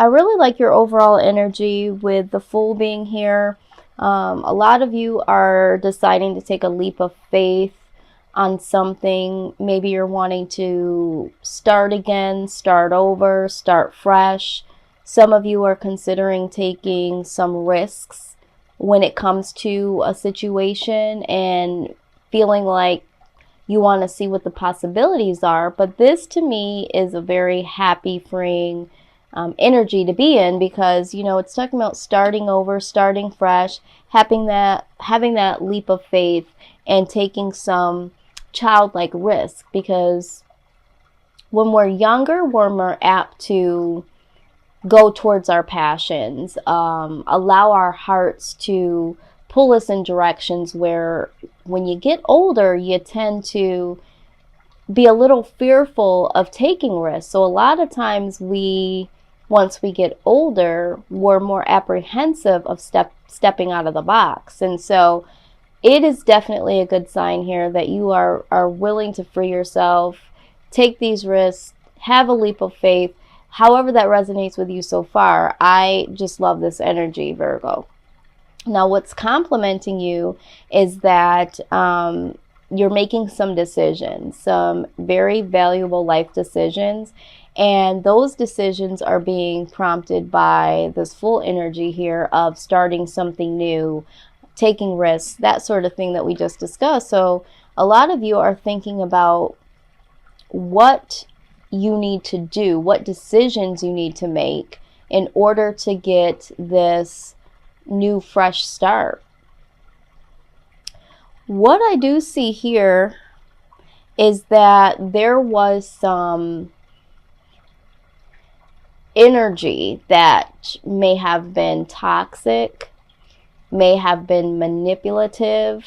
I really like your overall energy with the Fool being here. A lot of you are deciding to take a leap of faith on something. Maybe you're wanting to start again, start over, start fresh. Some of you are considering taking some risks when it comes to a situation and feeling like you want to see what the possibilities are. But this to me is a very happy, freeing energy to be in, because it's talking about starting over, starting fresh, having that leap of faith and taking some childlike risk. Because when we're younger, we're more apt to go towards our passions, allow our hearts to pull us in directions where when you get older, you tend to be a little fearful of taking risks. So a lot of times once we get older, we're more apprehensive of stepping out of the box. And so it is definitely a good sign here that you are willing to free yourself, take these risks, have a leap of faith. However that resonates with you so far, I just love this energy, Virgo. Now, what's complementing you is that you're making some decisions, some very valuable life decisions, and those decisions are being prompted by this full energy here of starting something new, taking risks, that sort of thing that we just discussed. So a lot of you are thinking about what you need to do, what decisions you need to make in order to get this new fresh start. What I do see here is that there was some energy that may have been toxic, may have been manipulative,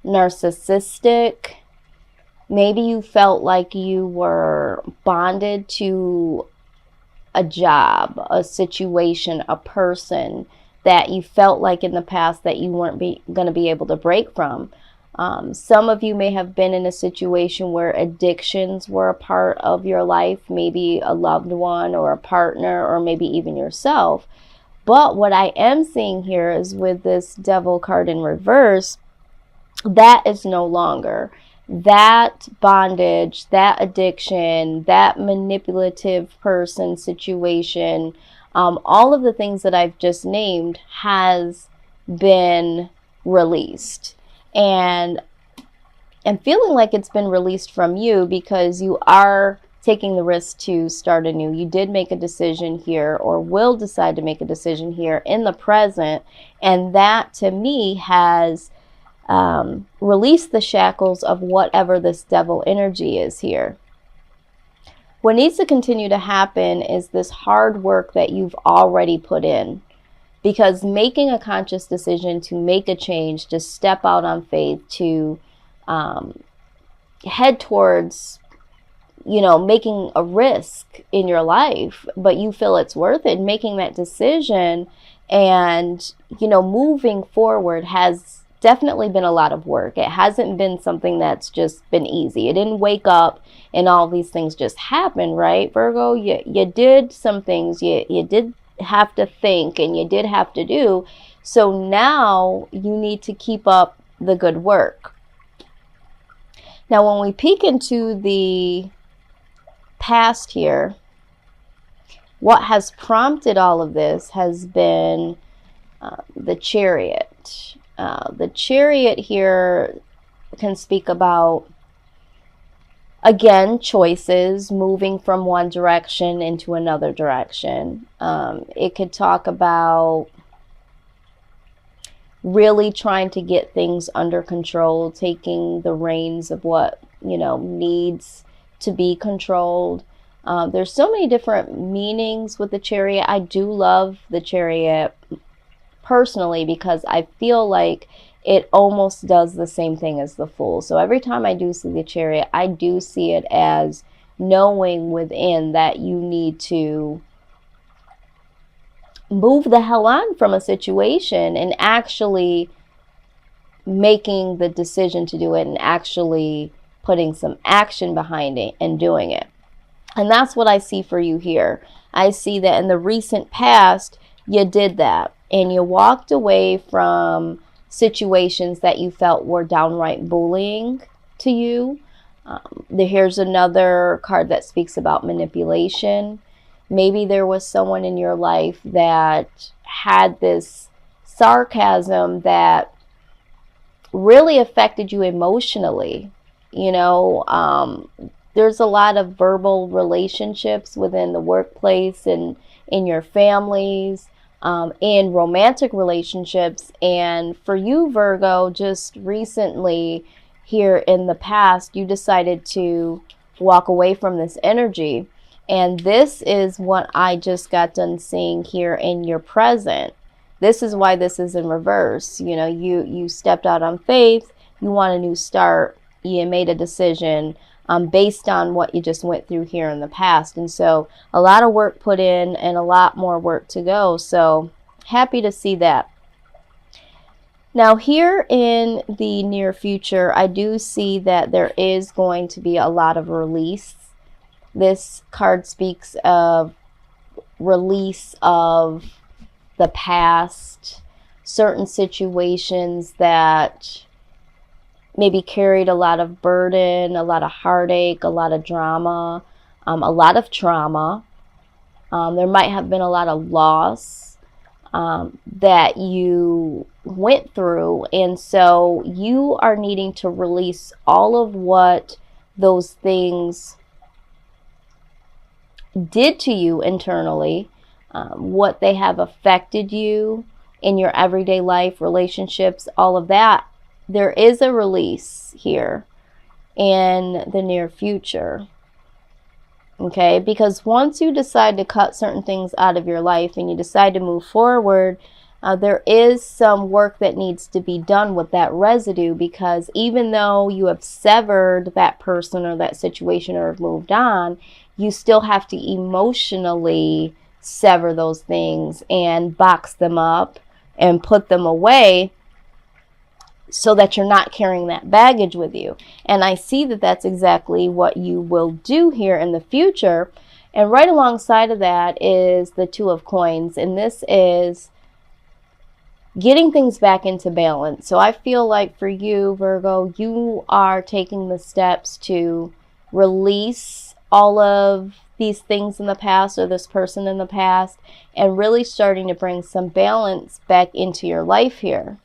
narcissistic. Maybe you felt like you were bonded to a job, a situation, a person that you felt like in the past that you weren't going to be able to break from. Some of you may have been in a situation where addictions were a part of your life, maybe a loved one or a partner or maybe even yourself. But what I am seeing here is with this Devil card in reverse, that is no longer. That bondage, that addiction, that manipulative person situation, all of the things that I've just named has been released. And I'm feeling like it's been released from you because you are taking the risk to start anew. You did make a decision here, or will decide to make a decision here in the present. And that to me has release the shackles of whatever this devil energy is here. What needs to continue to happen is this hard work that you've already put in, because making a conscious decision to make a change, to step out on faith, to head towards making a risk in your life, but you feel it's worth it, making that decision and moving forward has definitely been a lot of work. It hasn't been something that's just been easy. It didn't wake up and all these things just happen, right, Virgo? You did some things. You did have to think and you did have to do. So now you need to keep up the good work. Now, when we peek into the past here, what has prompted all of this has been the Chariot. The Chariot here can speak about, again, choices, moving from one direction into another direction. It could talk about really trying to get things under control, taking the reins of what, needs to be controlled. There's so many different meanings with the Chariot. I do love the Chariot personally because I feel like it almost does the same thing as the Fool. So every time I do see the Chariot, I do see it as knowing within that you need to move the hell on from a situation and actually making the decision to do it and actually putting some action behind it and doing it. And that's what I see for you here. I see that in the recent past, you did that and you walked away from situations that you felt were downright bullying to you. Here's another card that speaks about manipulation. Maybe there was someone in your life that had this sarcasm that really affected you emotionally. You know, there's a lot of verbal relationships within the workplace and in your families, in romantic relationships. And for you, Virgo, just recently here in the past, you decided to walk away from this energy. And this is what I just got done seeing here in your present. This is why this is in reverse. You know, you stepped out on faith, you want a new start, you made a decision based on what you just went through here in the past. And so a lot of work put in and a lot more work to go. So happy to see that. Now here in the near future, I do see that there is going to be a lot of release. This card speaks of release of the past, certain situations that maybe carried a lot of burden, a lot of heartache, a lot of drama, a lot of trauma. There might have been a lot of loss that you went through. And so you are needing to release all of what those things did to you internally, what they have affected you in your everyday life, relationships, all of that. There is a release here in the near future. Okay, because once you decide to cut certain things out of your life and you decide to move forward, there is some work that needs to be done with that residue, because even though you have severed that person or that situation or have moved on, you still have to emotionally sever those things and box them up and put them away so that you're not carrying that baggage with you. And I see that that's exactly what you will do here in the future. And right alongside of that is the Two of Coins. And this is getting things back into balance. So I feel like for you, Virgo, you are taking the steps to release all of these things in the past or this person in the past and really starting to bring some balance back into your life here.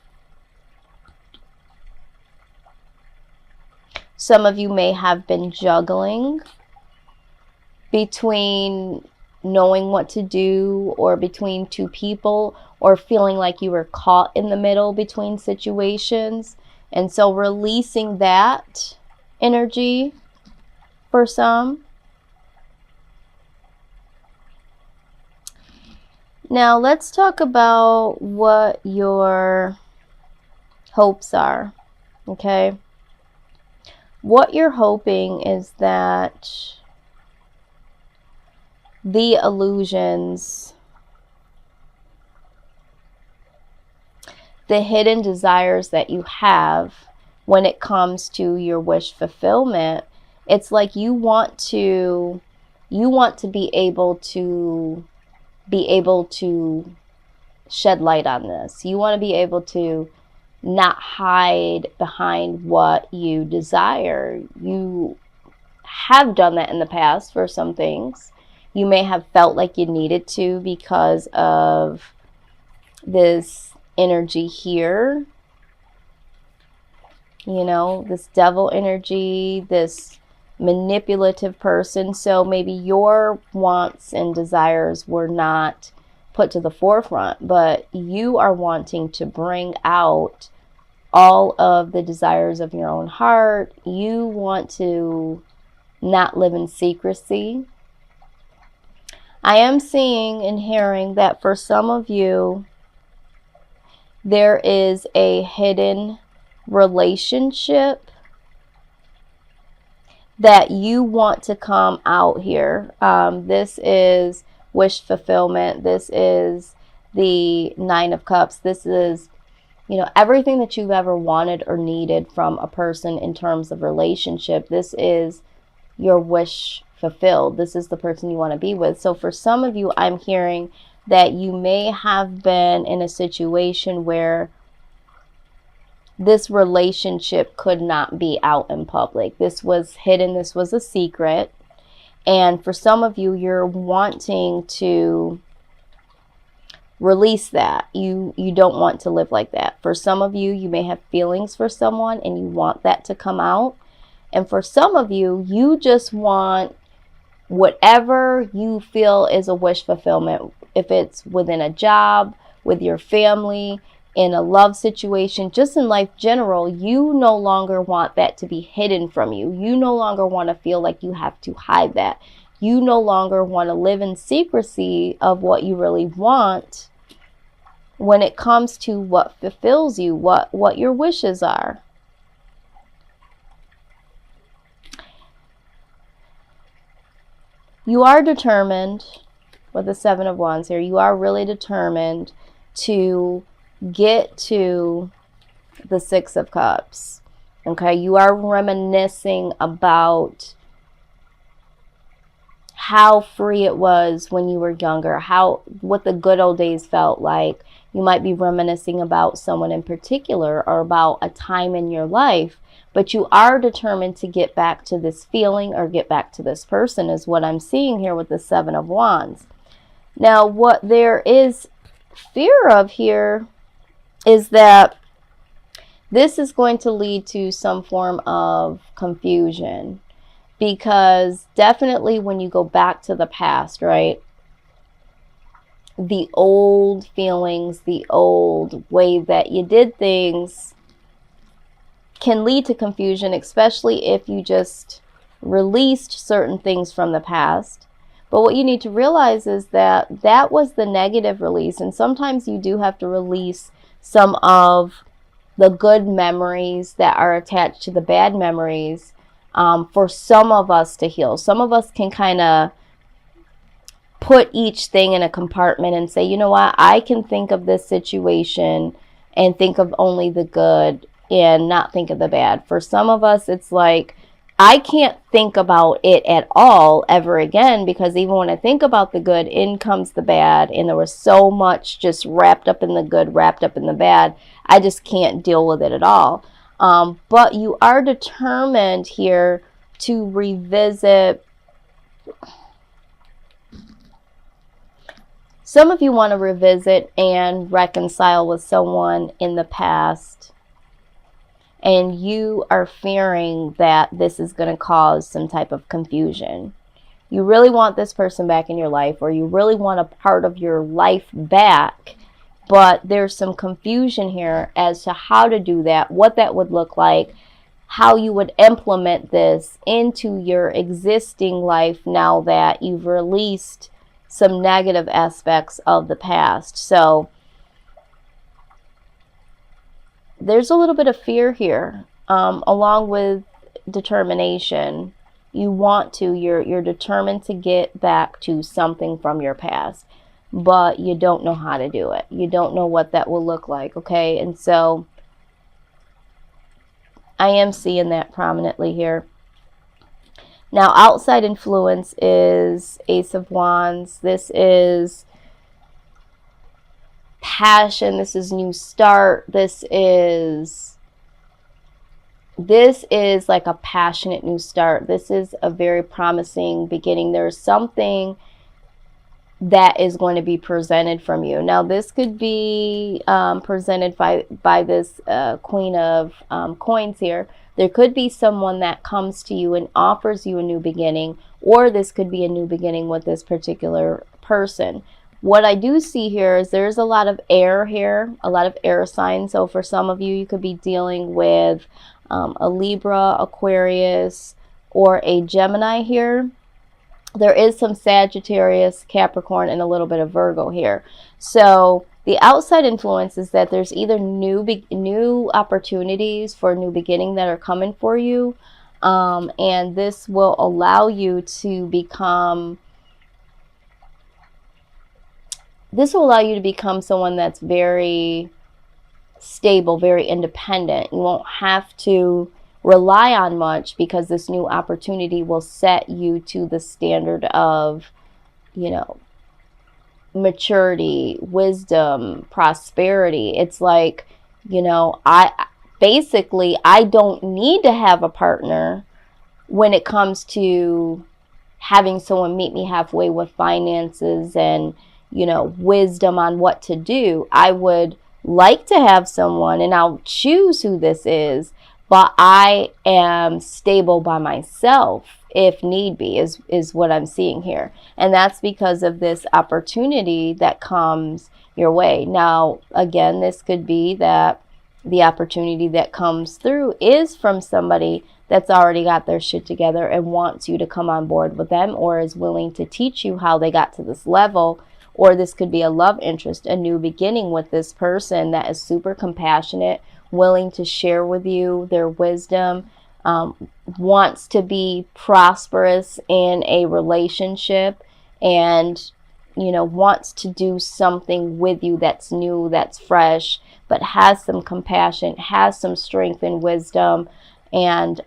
Some of you may have been juggling between knowing what to do or between two people, or feeling like you were caught in the middle between situations. And so releasing that energy for some. Now let's talk about what your hopes are, okay? What you're hoping is that the illusions, the hidden desires that you have when it comes to your wish fulfillment, it's like you want to be able to shed light on this. You want to be able to not hide behind what you desire. You have done that in the past for some things. You may have felt like you needed to because of this energy here. You know, this devil energy, this manipulative person. So maybe your wants and desires were not put to the forefront, but you are wanting to bring out all of the desires of your own heart. You want to not live in secrecy. I am seeing and hearing that for some of you, there is a hidden relationship that you want to come out here. This is wish fulfillment. This is the Nine of Cups. This is, you know, everything that you've ever wanted or needed from a person in terms of relationship. This is your wish fulfilled. This is the person you want to be with. So for some of you, I'm hearing that you may have been in a situation where this relationship could not be out in public. This was hidden. This was a secret. And for some of you, you're wanting to release that. You don't want to live like that. For some of you, you may have feelings for someone and you want that to come out. And for some of you, you just want whatever you feel is a wish fulfillment. If it's within a job, with your family, in a love situation, just in life general, you no longer want that to be hidden from you. You no longer want to feel like you have to hide that. You no longer want to live in secrecy of what you really want when it comes to what fulfills you, what your wishes are. You are determined, with the Seven of Wands here, you are really determined to get to the Six of Cups. Okay, you are reminiscing about how free it was when you were younger, what the good old days felt like. You might be reminiscing about someone in particular or about a time in your life, but you are determined to get back to this feeling or get back to this person, is what I'm seeing here with the Seven of Wands. Now, what there is fear of here is that this is going to lead to some form of confusion, because definitely when you go back to the past, right, the old feelings, the old way that you did things can lead to confusion, especially if you just released certain things from the past. But what you need to realize is that that was the negative release, and sometimes you do have to release some of the good memories that are attached to the bad memories for some of us to heal. Some of us can kind of put each thing in a compartment and say, you know what, I can think of this situation and think of only the good and not think of the bad. For some of us, it's like, I can't think about it at all ever again, because even when I think about the good, in comes the bad, and there was so much just wrapped up in the good, wrapped up in the bad, I just can't deal with it at all. But you are determined here to revisit. Some of you want to revisit and reconcile with someone in the past, and you are fearing that this is going to cause some type of confusion. You really want this person back in your life, or you really want a part of your life back, but there's some confusion here as to how to do that, what that would look like, how you would implement this into your existing life now that you've released some negative aspects of the past. So there's a little bit of fear here, along with determination. You want to, you're determined to get back to something from your past, but you don't know how to do it. You don't know what that will look like, okay? And so I am seeing that prominently here. Now, outside influence is Ace of Wands. This is passion. This is new start. This is like a passionate new start. This is a very promising beginning. There's something that is going to be presented from you. Now, this could be presented by this Queen of Coins here. There could be someone that comes to you and offers you a new beginning, or this could be a new beginning with this particular person. What I do see here is there's a lot of air here, a lot of air signs. So for some of you, you could be dealing with a Libra, Aquarius, or a Gemini here. There is some Sagittarius, Capricorn, and a little bit of Virgo here. So the outside influence is that there's either new opportunities for a new beginning that are coming for you, and this will allow you to become someone that's very stable, very independent. You won't have to rely on much, because this new opportunity will set you to the standard of, you know, maturity, wisdom, prosperity. It's like, you know, I don't need to have a partner when it comes to having someone meet me halfway with finances and, you know, wisdom on what to do. I would like to have someone, and I'll choose who this is, but I am stable by myself if need be, is what I'm seeing here. And that's because of this opportunity that comes your way. Now, again, this could be that the opportunity that comes through is from somebody that's already got their shit together and wants you to come on board with them, or is willing to teach you how they got to this level. Or this could be a love interest, a new beginning with this person that is super compassionate, willing to share with you their wisdom, wants to be prosperous in a relationship, and, you know, wants to do something with you that's new, that's fresh, but has some compassion, has some strength and wisdom. And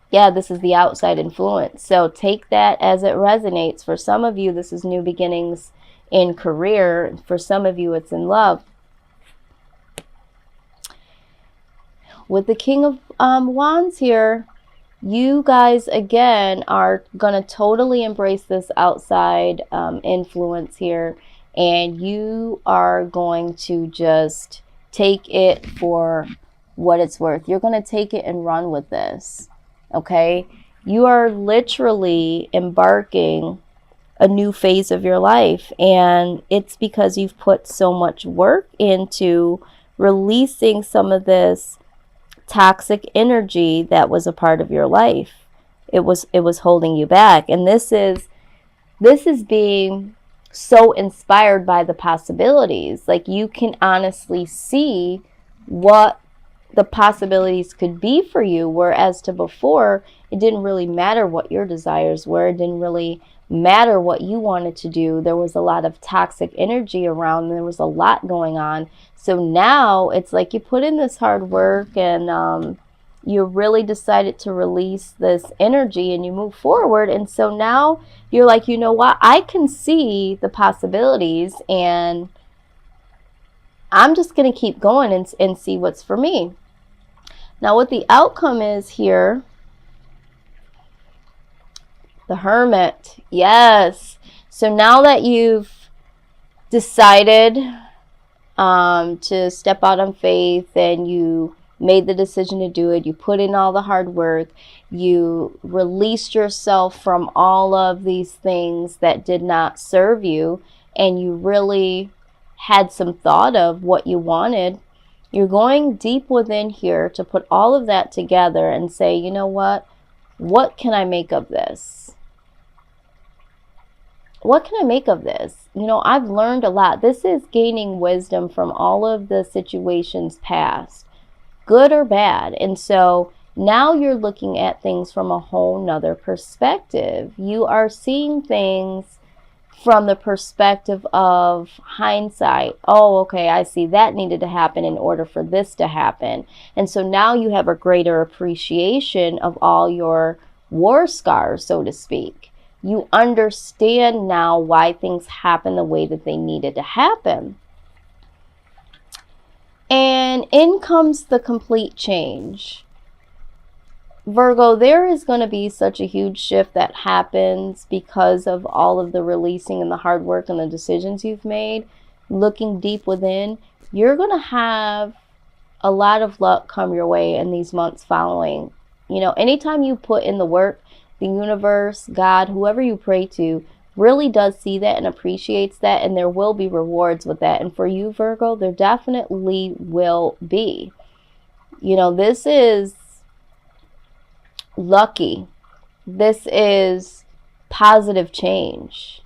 yeah, this is the outside influence. So take that as it resonates. For some of you, this is new beginnings in career. For some of you, it's in love. With the King of Wands here, you guys, again, are going to totally embrace this outside influence here. And you are going to just take it for what it's worth. You're going to take it and run with this. Okay? You are literally embarking a new phase of your life. And it's because you've put so much work into releasing some of this toxic energy that was a part of your life. It was holding you back. And this is being so inspired by the possibilities. Like, you can honestly see what the possibilities could be for you, whereas to before, it didn't really matter what your desires were. It didn't really matter what you wanted to do. There was a lot of toxic energy around. There was a lot going on. So now it's like you put in this hard work, and you really decided to release this energy, and you move forward. And so now you're like, you know what? I can see the possibilities, and I'm just going to keep going and see what's for me. Now, what the outcome is here, the Hermit. Yes. So now that you've decided to step out on faith, and you made the decision to do it, you put in all the hard work, you released yourself from all of these things that did not serve you, and you really had some thought of what you wanted, you're going deep within here to put all of that together and say, you know what can I make of this? What can I make of this? You know, I've learned a lot. This is gaining wisdom from all of the situations past, good or bad. And so now you're looking at things from a whole nother perspective. You are seeing things from the perspective of hindsight. Oh, okay, I see that needed to happen in order for this to happen. And so now you have a greater appreciation of all your war scars, so to speak. You understand now why things happen the way that they needed to happen. And in comes the complete change. Virgo, there is going to be such a huge shift that happens because of all of the releasing and the hard work and the decisions you've made. Looking deep within, you're going to have a lot of luck come your way in these months following. You know, anytime you put in the work, the universe, God, whoever you pray to, really does see that and appreciates that, and there will be rewards with that. And for you, Virgo, there definitely will be. You know, this is lucky. This is positive change.